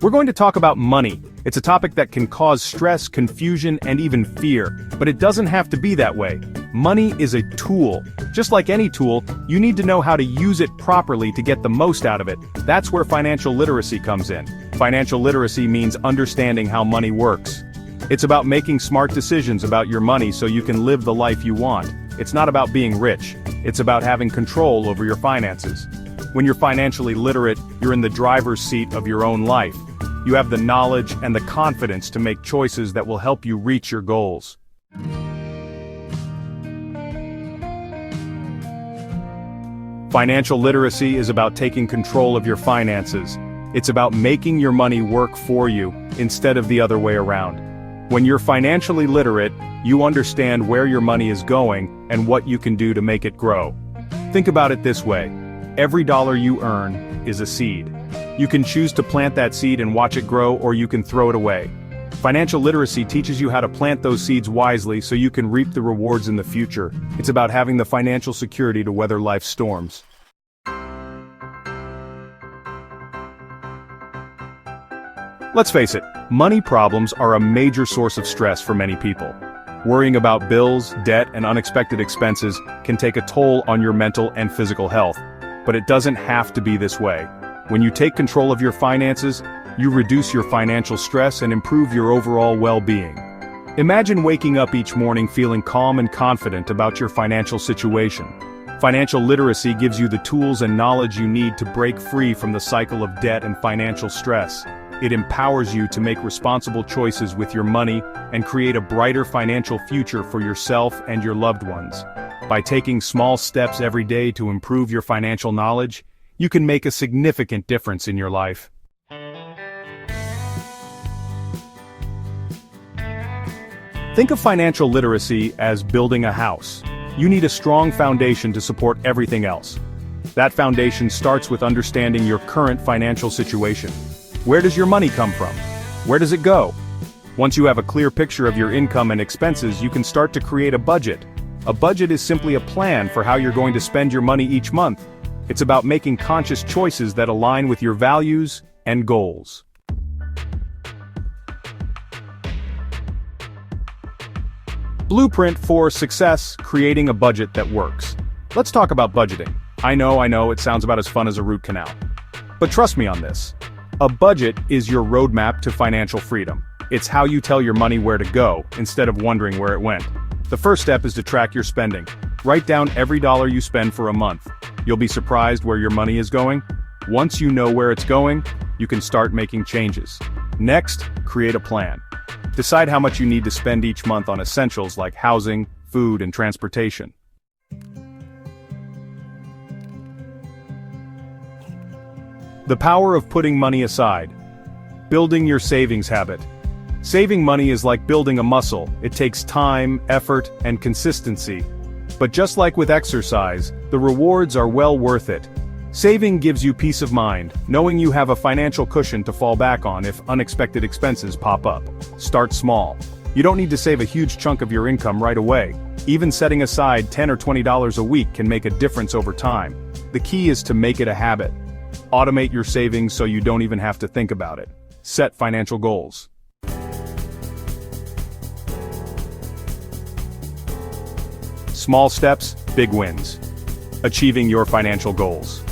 We're going to talk about money. It's a topic that can cause stress, confusion, and even fear, but it doesn't have to be that way. Money is a tool. Just like any tool, you need to know how to use it properly to get the most out of it. That's where financial literacy comes in. Financial literacy means understanding how money works. It's about making smart decisions about your money so you can live the life you want. It's not about being rich. It's about having control over your finances. When you're financially literate, you're in the driver's seat of your own life. You have the knowledge and the confidence to make choices that will help you reach your goals. Financial literacy is about taking control of your finances. It's about making your money work for you, instead of the other way around. When you're financially literate, you understand where your money is going and what you can do to make it grow. Think about it this way. Every dollar you earn is a seed. You can choose to plant that seed and watch it grow, or you can throw it away. Financial literacy teaches you how to plant those seeds wisely so you can reap the rewards in the future. It's about having the financial security to weather life's storms. Let's face it, money problems are a major source of stress for many people. Worrying about bills, debt, and unexpected expenses can take a toll on your mental and physical health. But it doesn't have to be this way. When you take control of your finances, you reduce your financial stress and improve your overall well-being. Imagine waking up each morning feeling calm and confident about your financial situation. Financial literacy gives you the tools and knowledge you need to break free from the cycle of debt and financial stress. It empowers you to make responsible choices with your money and create a brighter financial future for yourself and your loved ones. By taking small steps every day to improve your financial knowledge, you can make a significant difference in your life. Think of financial literacy as building a house. You need a strong foundation to support everything else. That foundation starts with understanding your current financial situation. Where does your money come from? Where does it go? Once you have a clear picture of your income and expenses, you can start to create a budget. A budget is simply a plan for how you're going to spend your money each month. It's about making conscious choices that align with your values and goals. Blueprint for success: creating a budget that works. Let's talk about budgeting. I know, it sounds about as fun as a root canal. But trust me on this. A budget is your roadmap to financial freedom. It's how you tell your money where to go, instead of wondering where it went. The first step is to track your spending. Write down every dollar you spend for a month. You'll be surprised where your money is going. Once you know where it's going, you can start making changes. Next, create a plan. Decide how much you need to spend each month on essentials like housing, food, and transportation. The power of putting money aside. Building your savings habit. Saving money is like building a muscle. It takes time, effort, and consistency. But just like with exercise, the rewards are well worth it. Saving gives you peace of mind, knowing you have a financial cushion to fall back on if unexpected expenses pop up. Start small. You don't need to save a huge chunk of your income right away. Even setting aside $10 or $20 a week can make a difference over time. The key is to make it a habit. Automate your savings so you don't even have to think about it. Set financial goals. Small steps, big wins. Achieving your financial goals.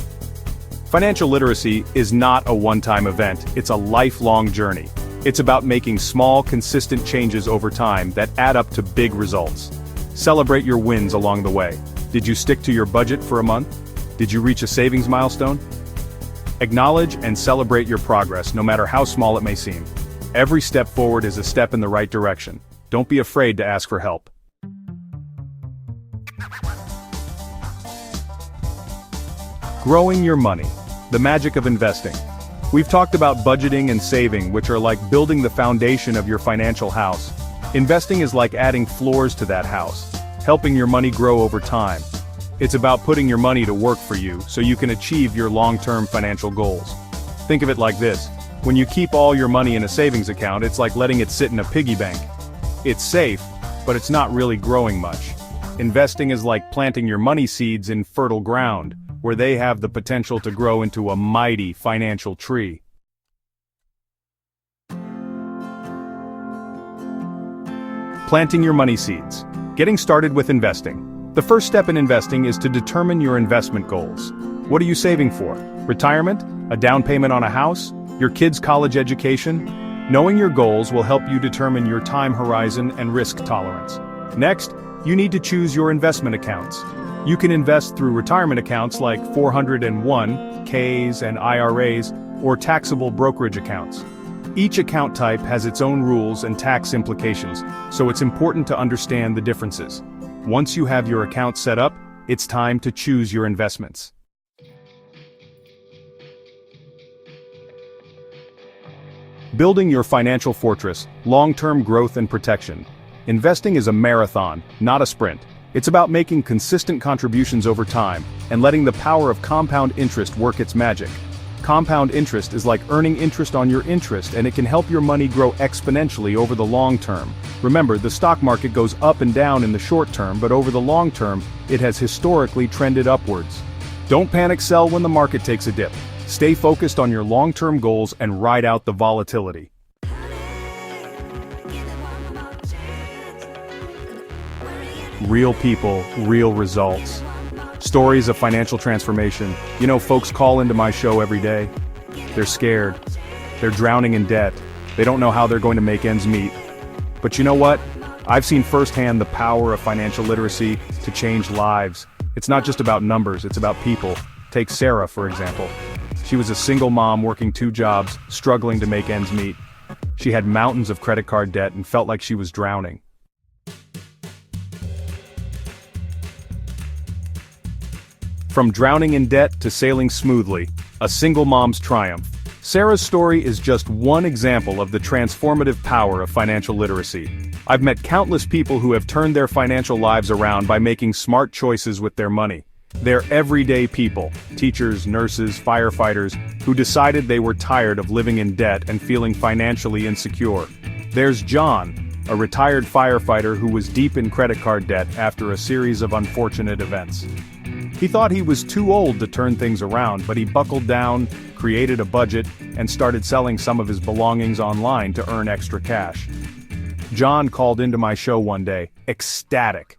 Financial literacy is not a one-time event, it's a lifelong journey. It's about making small, consistent changes over time that add up to big results. Celebrate your wins along the way. Did you stick to your budget for a month? Did you reach a savings milestone? Acknowledge and celebrate your progress, no matter how small it may seem. Every step forward is a step in the right direction. Don't be afraid to ask for help. Growing your money. The magic of investing. We've talked about budgeting and saving, which are like building the foundation of your financial house. Investing is like adding floors to that house, helping your money grow over time. It's about putting your money to work for you so you can achieve your long-term financial goals. Think of it like this. When you keep all your money in a savings account, it's like letting it sit in a piggy bank. It's safe, but it's not really growing much. Investing is like planting your money seeds in fertile ground, where they have the potential to grow into a mighty financial tree. Planting your money seeds. Getting started with investing. The first step in investing is to determine your investment goals. What are you saving for? Retirement? A down payment on a house? Your kids' college education? Knowing your goals will help you determine your time horizon and risk tolerance. Next, you need to choose your investment accounts. You can invest through retirement accounts like 401(k)s and IRAs, or taxable brokerage accounts. Each account type has its own rules and tax implications, so it's important to understand the differences. Once you have your account set up, it's time to choose your investments. Building your financial fortress, long-term growth and protection. Investing is a marathon, not a sprint. It's about making consistent contributions over time and letting the power of compound interest work its magic. Compound interest is like earning interest on your interest, and it can help your money grow exponentially over the long term. Remember, the stock market goes up and down in the short term, but over the long term, it has historically trended upwards. Don't panic sell when the market takes a dip. Stay focused on your long-term goals and ride out the volatility. Real people, real results. Stories of financial transformation. You know, folks call into my show every day. They're scared. They're drowning in debt. They don't know how they're going to make ends meet. But you know what? I've seen firsthand the power of financial literacy to change lives. It's not just about numbers, it's about people. Take Sarah, for example. She was a single mom working 2 jobs, struggling to make ends meet. She had mountains of credit card debt and felt like she was drowning. From drowning in debt to sailing smoothly, a single mom's triumph. Sarah's story is just one example of the transformative power of financial literacy. I've met countless people who have turned their financial lives around by making smart choices with their money. They're everyday people, teachers, nurses, firefighters, who decided they were tired of living in debt and feeling financially insecure. There's John, a retired firefighter who was deep in credit card debt after a series of unfortunate events. He thought he was too old to turn things around, but he buckled down, created a budget, and started selling some of his belongings online to earn extra cash. John called into my show one day, ecstatic.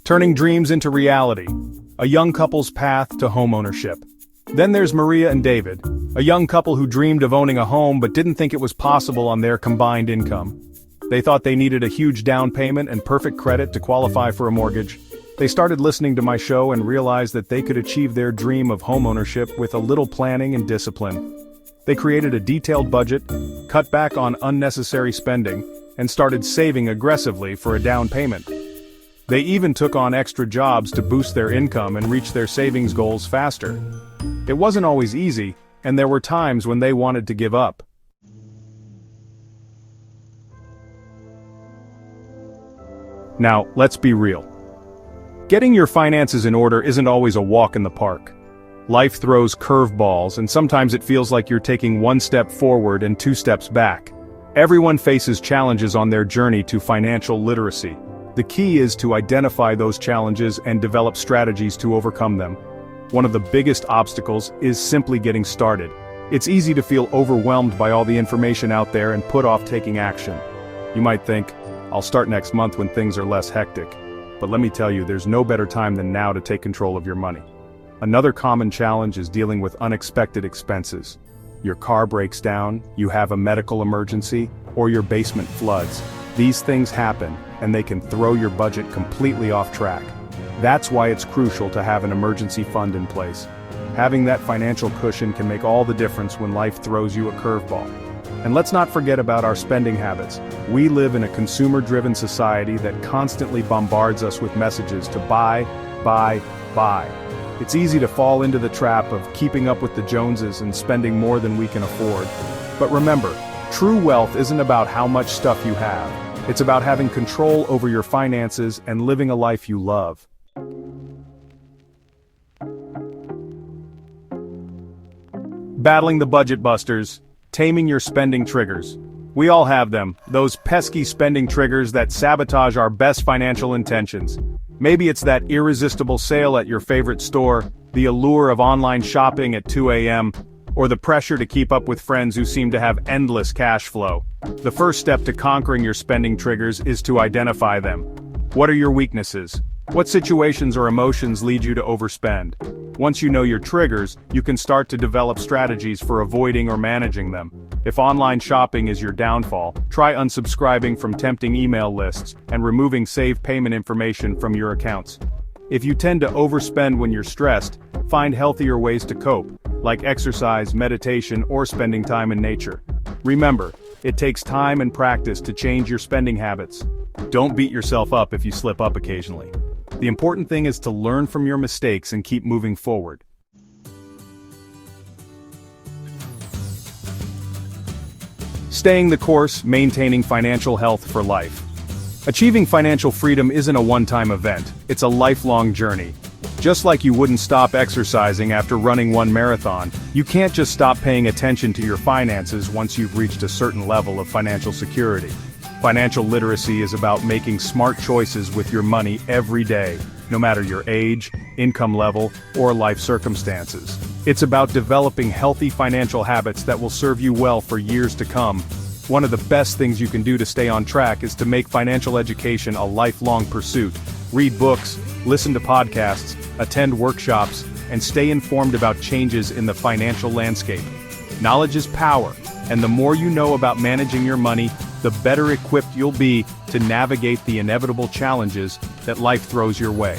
Turning dreams into reality. A young couple's path to homeownership. Then there's Maria and David, a young couple who dreamed of owning a home but didn't think it was possible on their combined income. They thought they needed a huge down payment and perfect credit to qualify for a mortgage. They started listening to my show and realized that they could achieve their dream of homeownership with a little planning and discipline. They created a detailed budget, cut back on unnecessary spending, and started saving aggressively for a down payment. They even took on extra jobs to boost their income and reach their savings goals faster. It wasn't always easy, and there were times when they wanted to give up. Now, let's be real. Getting your finances in order isn't always a walk in the park. Life throws curveballs, and sometimes it feels like you're taking 1 step forward and 2 steps back. Everyone faces challenges on their journey to financial literacy. The key is to identify those challenges and develop strategies to overcome them. One of the biggest obstacles is simply getting started. It's easy to feel overwhelmed by all the information out there and put off taking action. You might think, I'll start next month when things are less hectic. But let me tell you, there's no better time than now to take control of your money. Another common challenge is dealing with unexpected expenses. Your car breaks down, you have a medical emergency, or your basement floods. These things happen, and they can throw your budget completely off track. That's why it's crucial to have an emergency fund in place. Having that financial cushion can make all the difference when life throws you a curveball. And let's not forget about our spending habits. We live in a consumer-driven society that constantly bombards us with messages to buy, buy, buy. It's easy to fall into the trap of keeping up with the Joneses and spending more than we can afford. But remember, true wealth isn't about how much stuff you have. It's about having control over your finances and living a life you love. Battling the budget busters. Taming your spending triggers. We all have them, those pesky spending triggers that sabotage our best financial intentions. Maybe it's that irresistible sale at your favorite store, the allure of online shopping at 2 a.m., or the pressure to keep up with friends who seem to have endless cash flow. The first step to conquering your spending triggers is to identify them. What are your weaknesses? What situations or emotions lead you to overspend? Once you know your triggers, you can start to develop strategies for avoiding or managing them. If online shopping is your downfall, try unsubscribing from tempting email lists and removing saved payment information from your accounts. If you tend to overspend when you're stressed, find healthier ways to cope, like exercise, meditation, or spending time in nature. Remember, it takes time and practice to change your spending habits. Don't beat yourself up if you slip up occasionally. The important thing is to learn from your mistakes and keep moving forward. Staying the course, maintaining financial health for life. Achieving financial freedom isn't a one-time event, it's a lifelong journey. Just like you wouldn't stop exercising after running one marathon, you can't just stop paying attention to your finances once you've reached a certain level of financial security. Financial literacy is about making smart choices with your money every day, no matter your age, income level, or life circumstances. It's about developing healthy financial habits that will serve you well for years to come. One of the best things you can do to stay on track is to make financial education a lifelong pursuit. Read books, listen to podcasts, attend workshops, and stay informed about changes in the financial landscape. Knowledge is power, and the more you know about managing your money, the better equipped you'll be to navigate the inevitable challenges that life throws your way.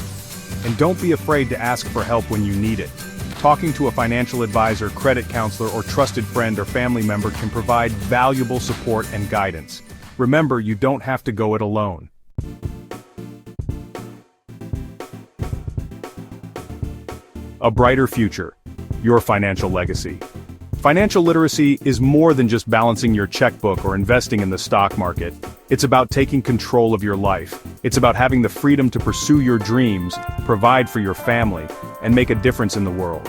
And don't be afraid to ask for help when you need it. Talking to a financial advisor, credit counselor, or trusted friend or family member can provide valuable support and guidance. Remember, you don't have to go it alone. A brighter future. Your financial legacy. Financial literacy is more than just balancing your checkbook or investing in the stock market. It's about taking control of your life. It's about having the freedom to pursue your dreams, provide for your family, and make a difference in the world.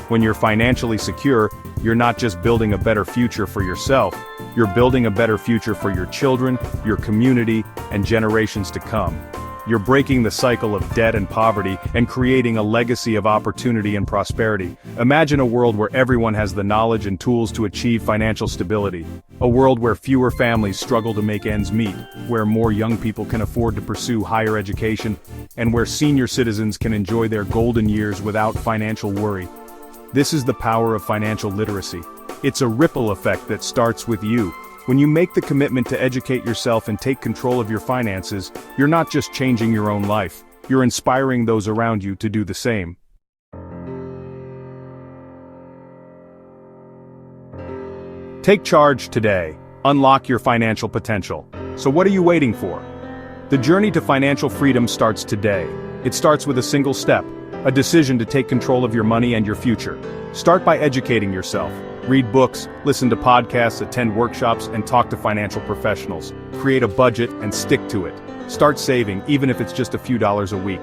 When you're financially secure, you're not just building a better future for yourself, you're building a better future for your children, your community, and generations to come. You're breaking the cycle of debt and poverty and creating a legacy of opportunity and prosperity. Imagine a world where everyone has the knowledge and tools to achieve financial stability. A world where fewer families struggle to make ends meet, where more young people can afford to pursue higher education, and where senior citizens can enjoy their golden years without financial worry. This is the power of financial literacy. It's a ripple effect that starts with you. When you make the commitment to educate yourself and take control of your finances, you're not just changing your own life, you're inspiring those around you to do the same. Take charge today. Unlock your financial potential. So what are you waiting for? The journey to financial freedom starts today. It starts with a single step, a decision to take control of your money and your future. Start by educating yourself. Read books, listen to podcasts, attend workshops, and talk to financial professionals. Create a budget and stick to it. Start saving, even if it's just a few dollars a week.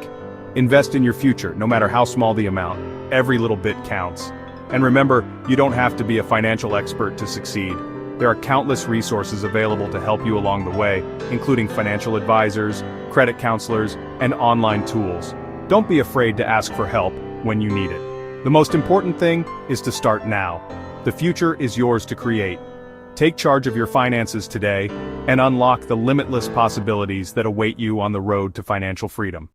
Invest in your future, no matter how small the amount. Every little bit counts. And remember, you don't have to be a financial expert to succeed. There are countless resources available to help you along the way, including financial advisors, credit counselors, and online tools. Don't be afraid to ask for help when you need it. The most important thing is to start now. The future is yours to create. Take charge of your finances today and unlock the limitless possibilities that await you on the road to financial freedom.